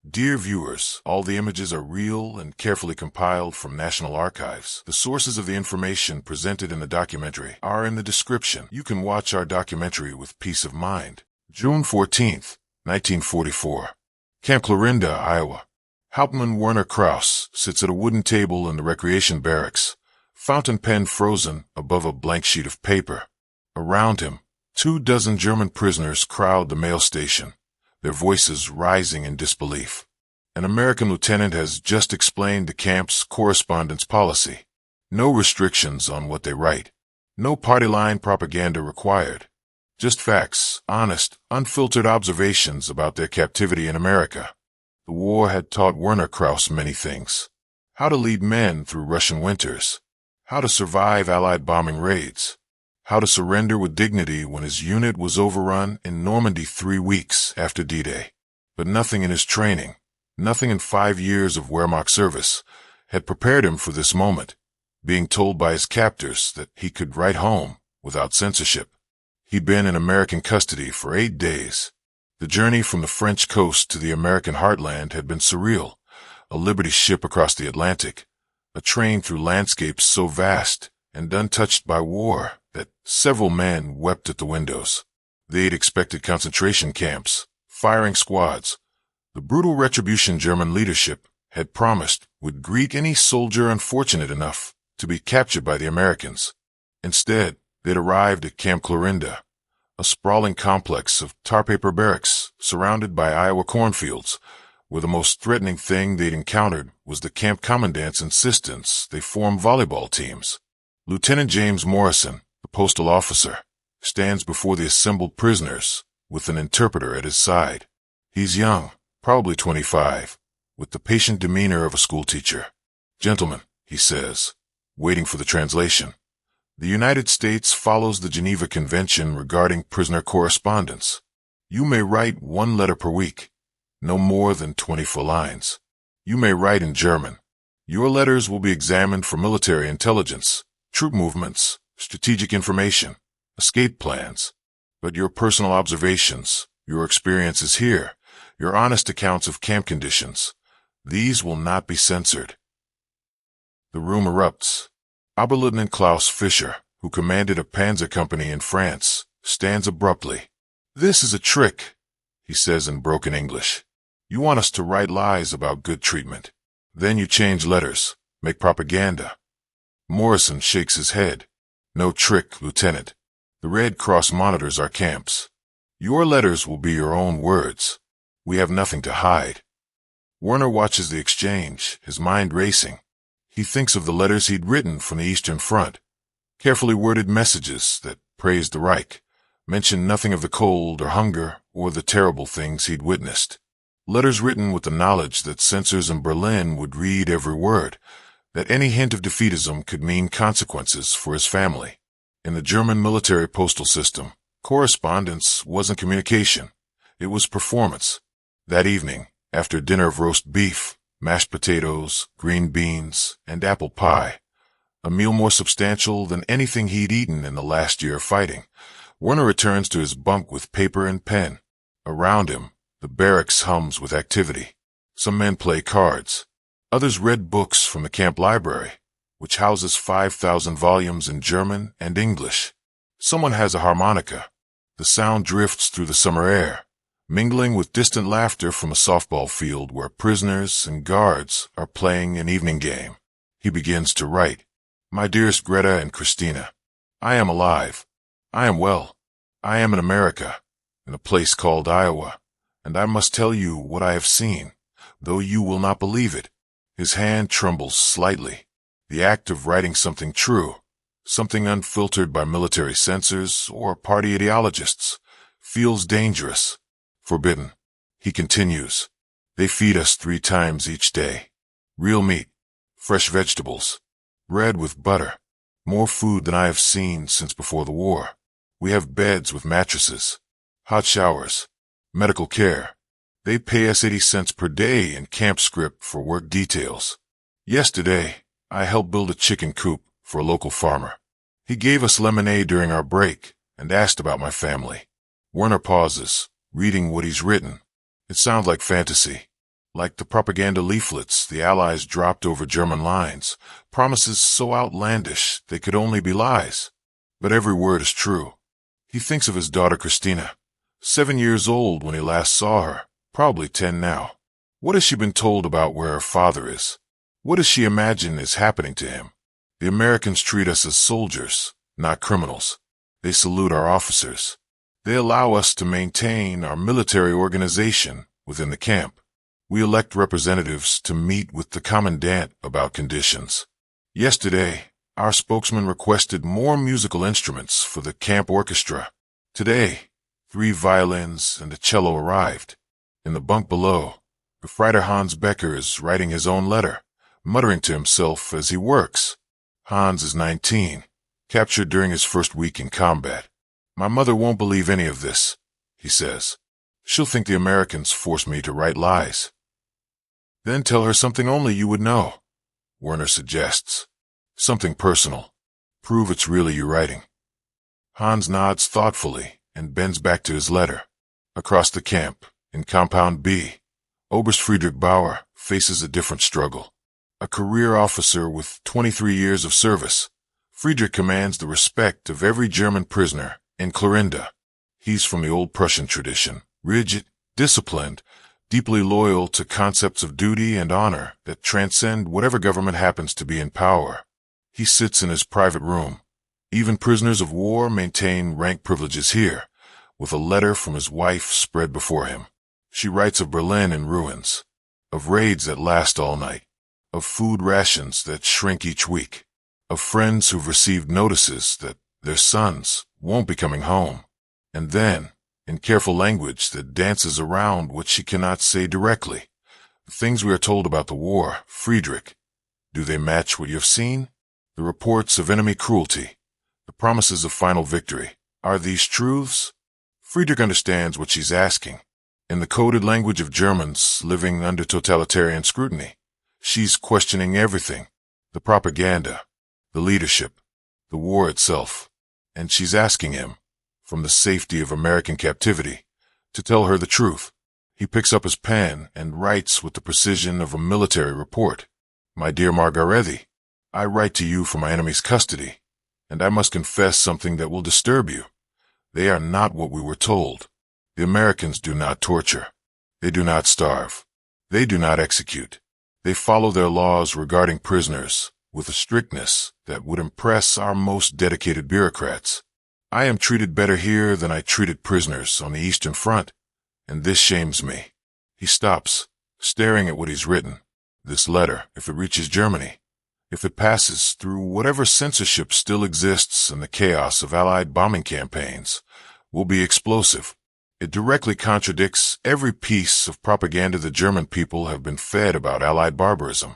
Dear viewers, all the images are real and carefully compiled from national archives. The sources of the information presented in the documentary are in the description. You can watch our documentary with peace of mind. June 14th, 1944. Camp Clarinda, Iowa. Hauptmann Werner Krauss sits at a wooden table in the recreation barracks, fountain pen frozen above a blank sheet of paper. Around him, 24 German prisoners crowd the mail station, their voices rising in disbelief. An American lieutenant has just explained the camp's correspondence policy. No restrictions on what they write. No party-line propaganda required. Just facts, honest, unfiltered observations about their captivity in America. The war had taught Werner Krauss many things. How to lead men through Russian winters. How to survive Allied bombing raids. How to surrender with dignity when his unit was overrun in Normandy 3 weeks after D-Day. But nothing in his training, nothing in 5 years of Wehrmacht service, had prepared him for this moment, being told by his captors that he could write home without censorship. He'd been in American custody for 8 days. The journey from the French coast to the American heartland had been surreal, a Liberty ship across the Atlantic, a train through landscapes so vast and untouched by war that several men wept at the windows. They'd expected concentration camps, firing squads. The brutal retribution German leadership had promised would greet any soldier unfortunate enough to be captured by the Americans. Instead, they'd arrived at Camp Clarinda, a sprawling complex of tar paper barracks surrounded by Iowa cornfields, where the most threatening thing they'd encountered was the camp commandant's insistence they form volleyball teams. Lieutenant James Morrison, the postal officer, stands before the assembled prisoners with an interpreter at his side. He's young, probably 25, with the patient demeanor of a schoolteacher. "Gentlemen," he says, waiting for the translation, "the United States follows the Geneva Convention regarding prisoner correspondence. You may write 1 letter per week, no more than 24 lines. You may write in German. Your letters will be examined for military intelligence, troop movements, strategic information, escape plans. But your personal observations, your experiences here, your honest accounts of camp conditions, these will not be censored." The room erupts. Oberleutnant Klaus Fischer, who commanded a panzer company in France, stands abruptly. "This is a trick," he says in broken English. "You want us to write lies about good treatment. Then you change letters, make propaganda." Morrison shakes his head. "No trick, Lieutenant. The Red Cross monitors our camps. Your letters will be your own words. We have nothing to hide." Werner watches the exchange, his mind racing. He thinks of the letters he'd written from the Eastern Front, carefully worded messages that praised the Reich, mentioned nothing of the cold or hunger or the terrible things he'd witnessed. Letters written with the knowledge that censors in Berlin would read every word, that any hint of defeatism could mean consequences for his family. In the German military postal system, correspondence wasn't communication. It was performance. That evening, after dinner of roast beef, mashed potatoes, green beans, and apple pie, a meal more substantial than anything he'd eaten in the last year of fighting, Werner returns to his bunk with paper and pen. Around him, the barracks hums with activity. Some men play cards. Others read books from the camp library, which houses 5,000 volumes in German and English. Someone has a harmonica. The sound drifts through the summer air, mingling with distant laughter from a softball field where prisoners and guards are playing an evening game. He begins to write. "My dearest Greta and Christina, I am alive. I am well. I am in America, in a place called Iowa, and I must tell you what I have seen, though you will not believe it." His hand trembles slightly. The act of writing something true, something unfiltered by military censors or party ideologists, feels dangerous, forbidden. He continues. "They feed us 3 times each day. Real meat, fresh vegetables, bread with butter, more food than I have seen since before the war. We have beds with mattresses, hot showers, medical care. They pay us 80 cents per day in camp script for work details. Yesterday, I helped build a chicken coop for a local farmer. He gave us lemonade during our break and asked about my family." Werner pauses, reading what he's written. It sounds like fantasy. Like the propaganda leaflets the Allies dropped over German lines, promises so outlandish they could only be lies. But every word is true. He thinks of his daughter Christina, 7 years old when he last saw her, probably 10 now. What has she been told about where her father is? What does she imagine is happening to him? The Americans treat us as soldiers, not criminals. They salute our officers. They allow us to maintain our military organization within the camp. We elect representatives to meet with the commandant about conditions. Yesterday, our spokesman requested more musical instruments for the camp orchestra. Today, 3 violins and a cello arrived. In the bunk below, Gefreiter Hans Becker is writing his own letter, muttering to himself as he works. Hans is 19, captured during his first week in combat. My mother won't believe any of this, he says. She'll think the Americans forced me to write lies. Then tell her something only you would know, Werner suggests. Something personal. Prove it's really you writing. Hans nods thoughtfully and bends back to his letter. Across the camp, in Compound B, Oberst Friedrich Bauer faces a different struggle. A career officer with 23 years of service, Friedrich commands the respect of every German prisoner in Clarinda. He's from the old Prussian tradition, rigid, disciplined, deeply loyal to concepts of duty and honor that transcend whatever government happens to be in power. He sits in his private room. Even prisoners of war maintain rank privileges here, with a letter from his wife spread before him. She writes of Berlin in ruins, of raids that last all night, of food rations that shrink each week, of friends who've received notices that their sons won't be coming home. And then, in careful language that dances around what she cannot say directly, the things we are told about the war, Friedrich, do they match what you have seen? The reports of enemy cruelty, the promises of final victory, are these truths? Friedrich understands what she's asking. In the coded language of Germans living under totalitarian scrutiny, she's questioning everything, the propaganda, the leadership, the war itself, and she's asking him, from the safety of American captivity, to tell her the truth. He picks up his pen and writes with the precision of a military report. My dear Margarethi, I write to you from my enemy's custody, and I must confess something that will disturb you. They are not what we were told. The Americans do not torture. They do not starve. They do not execute. They follow their laws regarding prisoners with a strictness that would impress our most dedicated bureaucrats. I am treated better here than I treated prisoners on the Eastern Front, and this shames me. He stops, staring at what he's written. This letter, if it reaches Germany, if it passes through whatever censorship still exists in the chaos of Allied bombing campaigns, will be explosive. It directly contradicts every piece of propaganda the German people have been fed about Allied barbarism.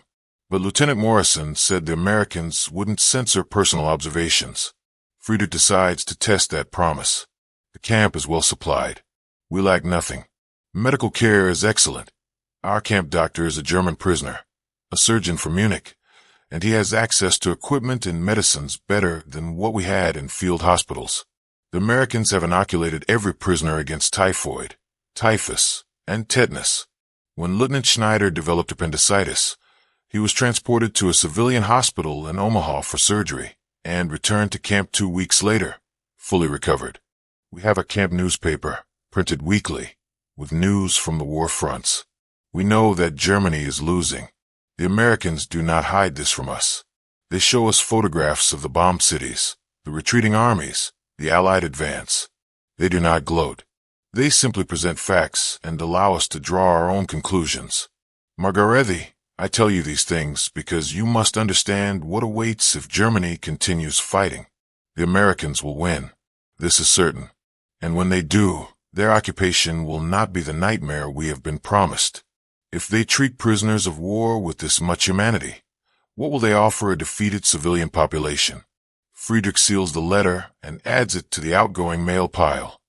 But Lieutenant Morrison said the Americans wouldn't censor personal observations. Friedrich decides to test that promise. The camp is well supplied. We lack nothing. Medical care is excellent. Our camp doctor is a German prisoner, a surgeon from Munich, and he has access to equipment and medicines better than what we had in field hospitals. The Americans have inoculated every prisoner against typhoid, typhus, and tetanus. When Lieutenant Schneider developed appendicitis, he was transported to a civilian hospital in Omaha for surgery and returned to camp 2 weeks later, fully recovered. We have a camp newspaper, printed weekly, with news from the war fronts. We know that Germany is losing. The Americans do not hide this from us. They show us photographs of the bombed cities, the retreating armies, the Allied advance. They do not gloat. They simply present facts and allow us to draw our own conclusions. Margarethi, I tell you these things because you must understand what awaits if Germany continues fighting. The Americans will win. This is certain. And when they do, their occupation will not be the nightmare we have been promised. If they treat prisoners of war with this much humanity, what will they offer a defeated civilian population? Friedrich seals the letter and adds it to the outgoing mail pile.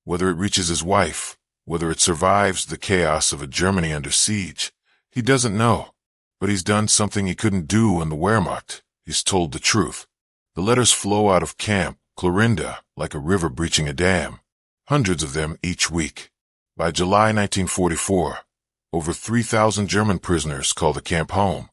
Whether it reaches his wife, whether it survives the chaos of a Germany under siege, he doesn't know. But he's done something he couldn't do in the Wehrmacht. He's told the truth. The letters flow out of Camp Clarinda like a river breaching a dam, hundreds of them each week. By July 1944, Over 3,000 German prisoners call the camp home,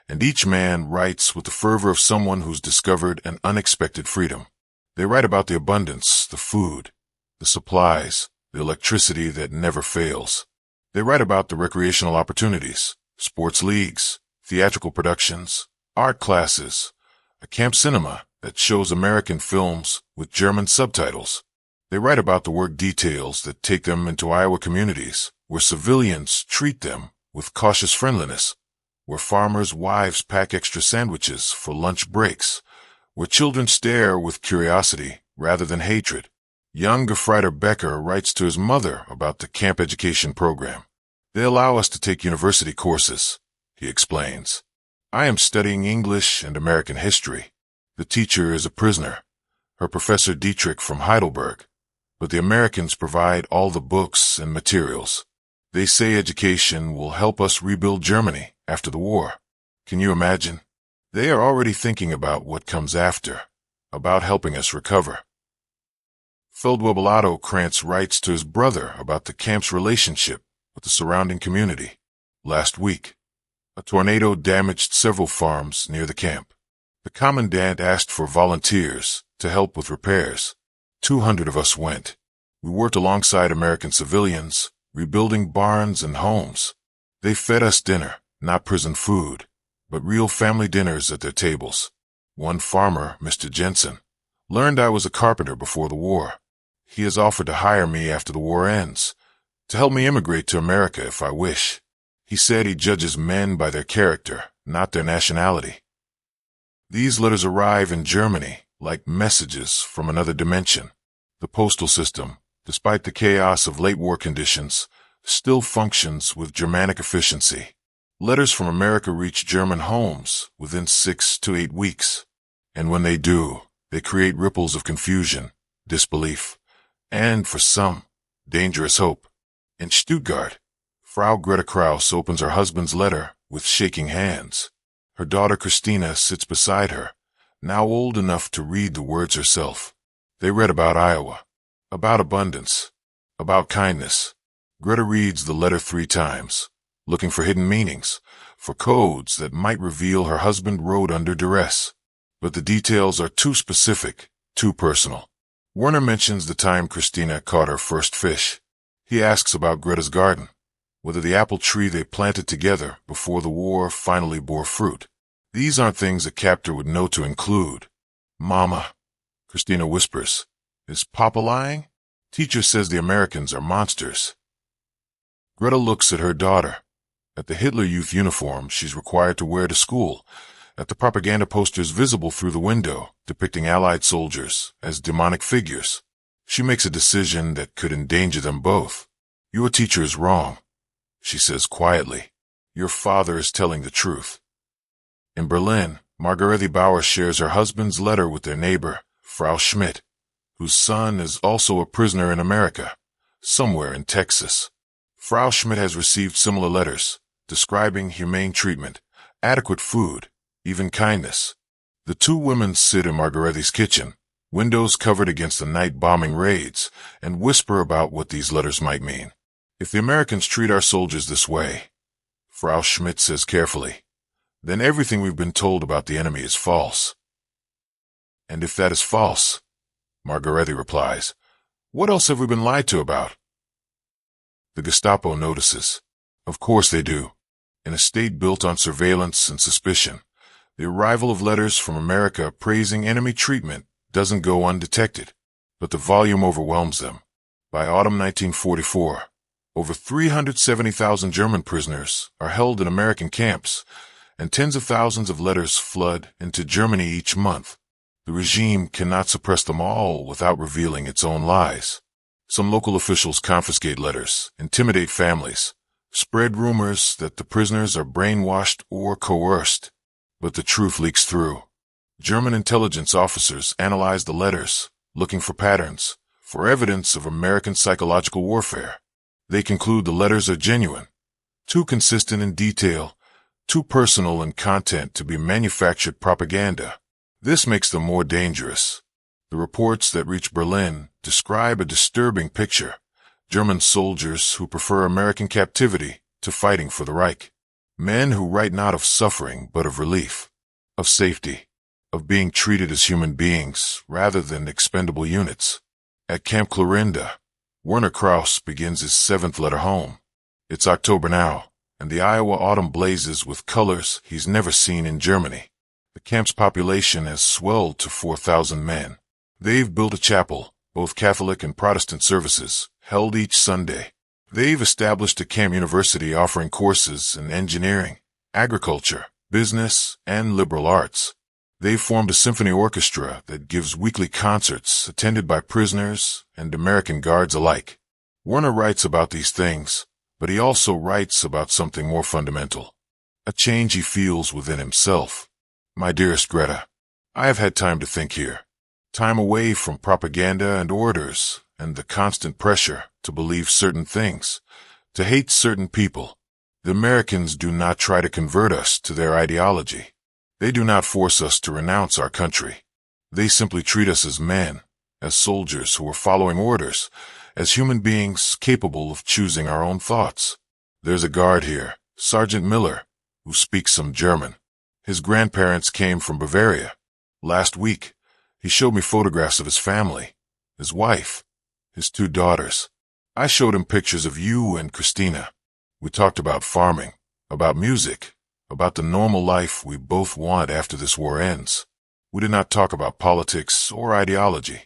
and each man writes with the fervor of someone who's discovered an unexpected freedom. They write about the abundance, the food, the supplies, the electricity that never fails. They write about the recreational opportunities, sports leagues, theatrical productions, art classes, a camp cinema that shows American films with German subtitles. They write about the work details that take them into Iowa communities, where civilians treat them with cautious friendliness, where farmers' wives pack extra sandwiches for lunch breaks, where children stare with curiosity rather than hatred. Young Gefreiter Becker writes to his mother about the camp education program. They allow us to take university courses, he explains. I am studying English and American history. The teacher is a prisoner, her Professor Dietrich from Heidelberg, but the Americans provide all the books and materials. They say education will help us rebuild Germany after the war. Can you imagine? They are already thinking about what comes after, about helping us recover. Feldwebel Krantz writes to his brother about the camp's relationship with the surrounding community. Last week, a tornado damaged several farms near the camp. The commandant asked for volunteers to help with repairs. 200 of us went. We worked alongside American civilians, rebuilding barns and homes. They fed us dinner, not prison food, but real family dinners at their tables. One farmer, Mr. Jensen, learned I was a carpenter before the war. He has offered to hire me after the war ends, to help me immigrate to America if I wish. He said he judges men by their character, not their nationality. These letters arrive in Germany like messages from another dimension. The postal system, despite the chaos of late war conditions, still functions with Germanic efficiency. Letters from America reach German homes within 6 to 8 weeks. And when they do, they create ripples of confusion, disbelief, and, for some, dangerous hope. In Stuttgart, Frau Greta Kraus opens her husband's letter with shaking hands. Her daughter Christina sits beside her, now old enough to read the words herself. They read about Iowa, about abundance, about kindness. Greta reads the letter 3 times, looking for hidden meanings, for codes that might reveal her husband wrote under duress. But the details are too specific, too personal. Werner mentions the time Christina caught her first fish. He asks about Greta's garden, whether the apple tree they planted together before the war finally bore fruit. These aren't things a captor would know to include. Mama, Christina whispers, is Papa lying? Teacher says the Americans are monsters. Greta looks at her daughter, at the Hitler Youth uniform she's required to wear to school, at the propaganda posters visible through the window depicting Allied soldiers as demonic figures. She makes a decision that could endanger them both. Your teacher is wrong, she says quietly. Your father is telling the truth. In Berlin, Margarete Bauer shares her husband's letter with their neighbor, Frau Schmidt, whose son is also a prisoner in America, somewhere in Texas. Frau Schmidt has received similar letters, describing humane treatment, adequate food, even kindness. The two women sit in Margarete's kitchen, windows covered against the night bombing raids, and whisper about what these letters might mean. If the Americans treat our soldiers this way, Frau Schmidt says carefully, then everything we've been told about the enemy is false. And if that is false, Margarete replies, what else have we been lied to about? The Gestapo notices. Of course they do. In a state built on surveillance and suspicion, the arrival of letters from America praising enemy treatment doesn't go undetected, but the volume overwhelms them. By autumn 1944, over 370,000 German prisoners are held in American camps, and tens of thousands of letters flood into Germany each month. The regime cannot suppress them all without revealing its own lies. Some local officials confiscate letters, intimidate families, spread rumors that the prisoners are brainwashed or coerced. But the truth leaks through. German intelligence officers analyze the letters, looking for patterns, for evidence of American psychological warfare. They conclude the letters are genuine, too consistent in detail, too personal in content to be manufactured propaganda. This makes them more dangerous. The reports that reach Berlin describe a disturbing picture. German soldiers who prefer American captivity to fighting for the Reich. Men who write not of suffering but of relief, of safety, of being treated as human beings rather than expendable units. At Camp Clarinda, Werner Krauss begins his 7th letter home. It's October now, and the Iowa autumn blazes with colors he's never seen in Germany. The camp's population has swelled to 4,000 men. They've built a chapel, both Catholic and Protestant services, held each Sunday. They've established a camp university offering courses in engineering, agriculture, business, and liberal arts. They've formed a symphony orchestra that gives weekly concerts attended by prisoners and American guards alike. Werner writes about these things, but he also writes about something more fundamental, a change he feels within himself. My dearest Greta, I have had time to think here. Time away from propaganda and orders and the constant pressure to believe certain things, to hate certain people. The Americans do not try to convert us to their ideology. They do not force us to renounce our country. They simply treat us as men, as soldiers who are following orders, as human beings capable of choosing our own thoughts. There's a guard here, Sergeant Miller, who speaks some German. His grandparents came from Bavaria. Last week, he showed me photographs of his family, his wife, his 2 daughters. I showed him pictures of you and Christina. We talked about farming, about music, about the normal life we both want after this war ends. We did not talk about politics or ideology.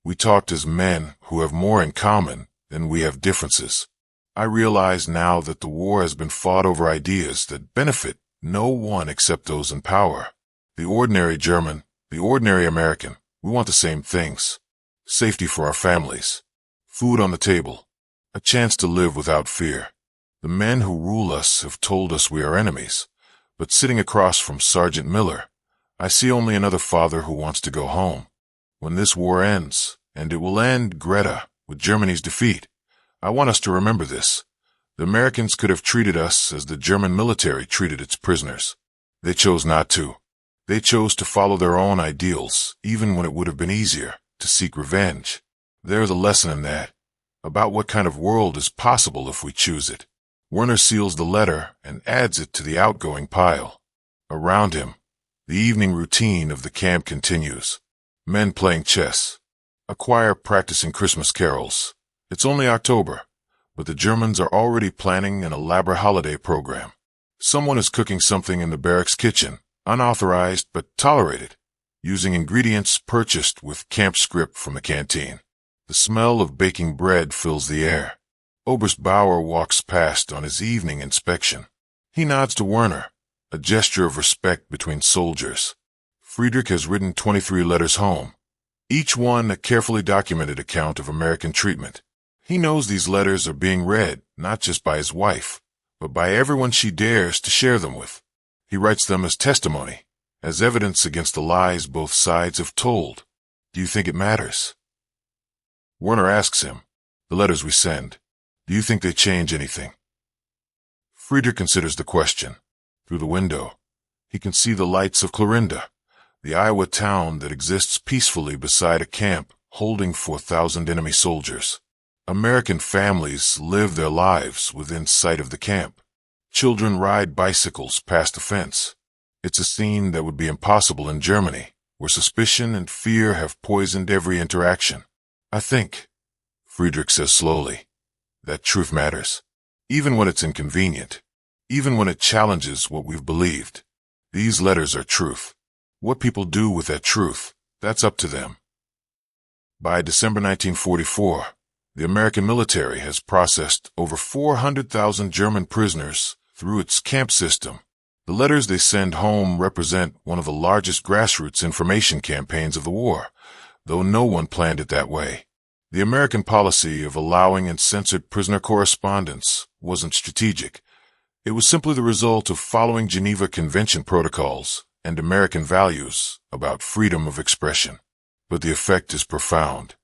We talked as men who have more in common than we have differences. I realize now that the war has been fought over ideas that benefit no one except those in power. The ordinary German, the ordinary American, we want the same things. Safety for our families, food on the table, a chance to live without fear. The men who rule us have told us we are enemies, but sitting across from Sergeant Miller, I see only another father who wants to go home. When this war ends, and it will end, Greta, with Germany's defeat, I want us to remember this. The Americans could have treated us as the German military treated its prisoners. They chose not to. They chose to follow their own ideals, even when it would have been easier to seek revenge. There's a lesson in that, about what kind of world is possible if we choose it. Werner seals the letter and adds it to the outgoing pile. Around him, the evening routine of the camp continues. Men playing chess, a choir practicing Christmas carols. It's only October, but the Germans are already planning an elaborate holiday program. Someone is cooking something in the barracks kitchen, unauthorized but tolerated, using ingredients purchased with camp scrip from the canteen. The smell of baking bread fills the air. Oberst Bauer walks past on his evening inspection. He nods to Werner, a gesture of respect between soldiers. Friedrich has written 23 letters home, each one a carefully documented account of American treatment. He knows these letters are being read not just by his wife, but by everyone she dares to share them with. He writes them as testimony, as evidence against the lies both sides have told. Do you think it matters? Werner asks him, the letters we send, do you think they change anything? Friedrich considers the question. Through the window, he can see the lights of Clarinda, the Iowa town that exists peacefully beside a camp holding 4,000 enemy soldiers. American families live their lives within sight of the camp. Children ride bicycles past the fence. It's a scene that would be impossible in Germany, where suspicion and fear have poisoned every interaction. I think, Friedrich says slowly, that truth matters, even when it's inconvenient, even when it challenges what we've believed. These letters are truth. What people do with that truth, that's up to them. By December 1944, the American military has processed over 400,000 German prisoners through its camp system. The letters they send home represent one of the largest grassroots information campaigns of the war, though no one planned it that way. The American policy of allowing uncensored prisoner correspondence wasn't strategic. It was simply the result of following Geneva Convention protocols and American values about freedom of expression. But the effect is profound.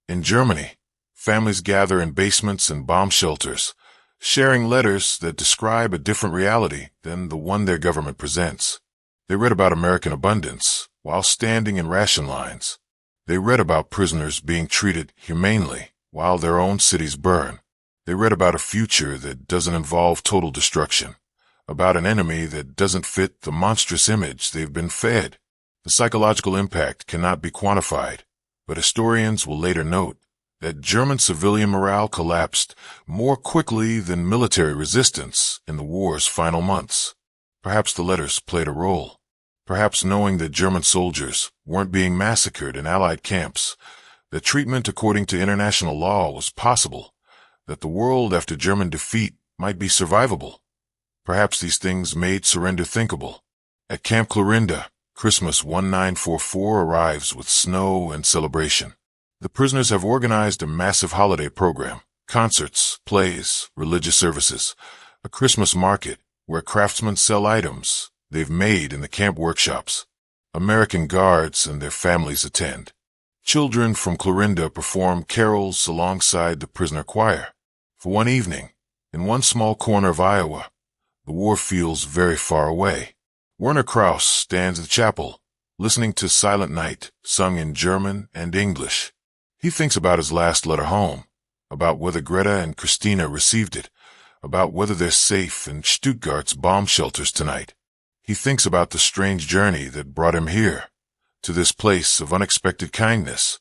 In Germany, families gather in basements and bomb shelters, sharing letters that describe a different reality than the one their government presents. They read about American abundance while standing in ration lines. They read about prisoners being treated humanely while their own cities burn. They read about a future that doesn't involve total destruction, about an enemy that doesn't fit the monstrous image they've been fed. The psychological impact cannot be quantified, but historians will later note that German civilian morale collapsed more quickly than military resistance in the war's final months. Perhaps the letters played a role. Perhaps knowing that German soldiers weren't being massacred in Allied camps, that treatment according to international law was possible, that the world after German defeat might be survivable. Perhaps these things made surrender thinkable. At Camp Clarinda, Christmas 1944 arrives with snow and celebration. The prisoners have organized a massive holiday program, concerts, plays, religious services, a Christmas market where craftsmen sell items they've made in the camp workshops. American guards and their families attend. Children from Clarinda perform carols alongside the prisoner choir. For one evening, in one small corner of Iowa, the war feels very far away. Werner Krauss stands at the chapel, listening to Silent Night, sung in German and English. He thinks about his last letter home, about whether Greta and Christina received it, about whether they're safe in Stuttgart's bomb shelters tonight. He thinks about the strange journey that brought him here, to this place of unexpected kindness,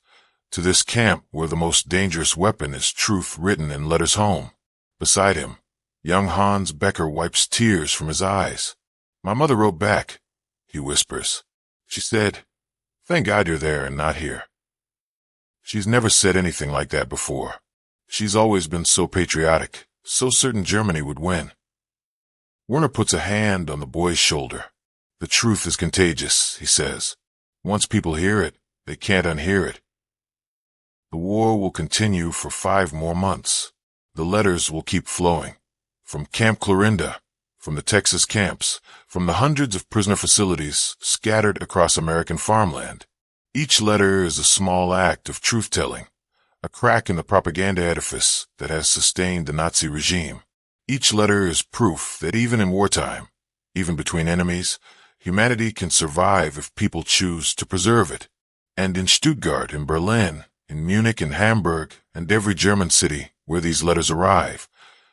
to this camp where the most dangerous weapon is truth written in letters home. Beside him, young Hans Becker wipes tears from his eyes. "My mother wrote back," he whispers. "She said, 'Thank God you're there and not here.'" She's never said anything like that before. She's always been so patriotic, so certain Germany would win. Werner puts a hand on the boy's shoulder. "The truth is contagious," he says. "Once people hear it, they can't unhear it." The war will continue for 5 more months. The letters will keep flowing. From Camp Clarinda, from the Texas camps, from the hundreds of prisoner facilities scattered across American farmland. Each letter is a small act of truth-telling, a crack in the propaganda edifice that has sustained the Nazi regime. Each letter is proof that even in wartime, even between enemies, humanity can survive if people choose to preserve it. And in Stuttgart, in Berlin, in Munich and Hamburg, and every German city where these letters arrive,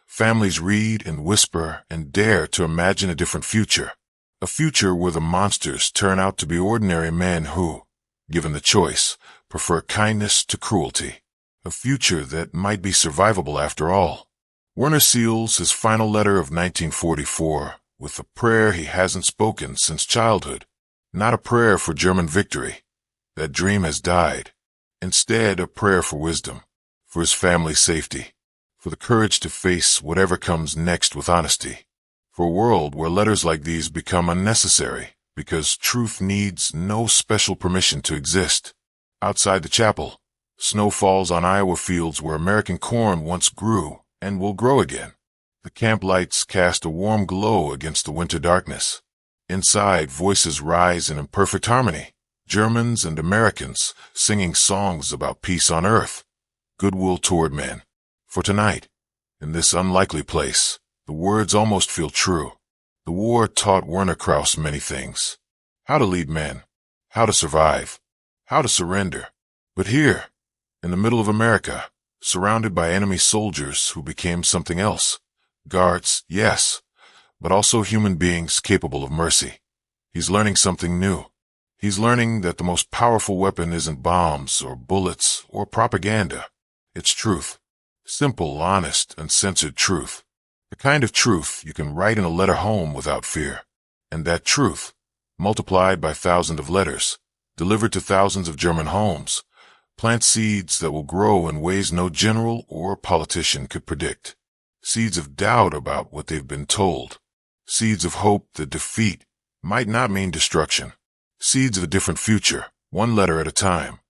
families read and whisper and dare to imagine a different future. A future where the monsters turn out to be ordinary men who, given the choice, prefer kindness to cruelty. A future that might be survivable after all. Werner seals his final letter of 1944 with a prayer he hasn't spoken since childhood. Not a prayer for German victory. That dream has died. Instead, a prayer for wisdom, for his family's safety, for the courage to face whatever comes next with honesty, for a world where letters like these become unnecessary because truth needs no special permission to exist. Outside the chapel, snow falls on Iowa fields where American corn once grew and will grow again. The camp lights cast a warm glow against the winter darkness. Inside, voices rise in imperfect harmony, Germans and Americans singing songs about peace on earth, goodwill toward men. For tonight, in this unlikely place, the words almost feel true. The war taught Werner Krauss many things. How to lead men, how to survive, how to surrender. But here, in the middle of America, surrounded by enemy soldiers who became something else, guards, yes, but also human beings capable of mercy, he's learning something new. He's learning that the most powerful weapon isn't bombs or bullets or propaganda. It's truth. Simple, honest, uncensored truth. The kind of truth you can write in a letter home without fear. And that truth, multiplied by thousands of letters, delivered to thousands of German homes, plants seeds that will grow in ways no general or politician could predict. Seeds of doubt about what they've been told. Seeds of hope that defeat might not mean destruction. Seeds of a different future, one letter at a time.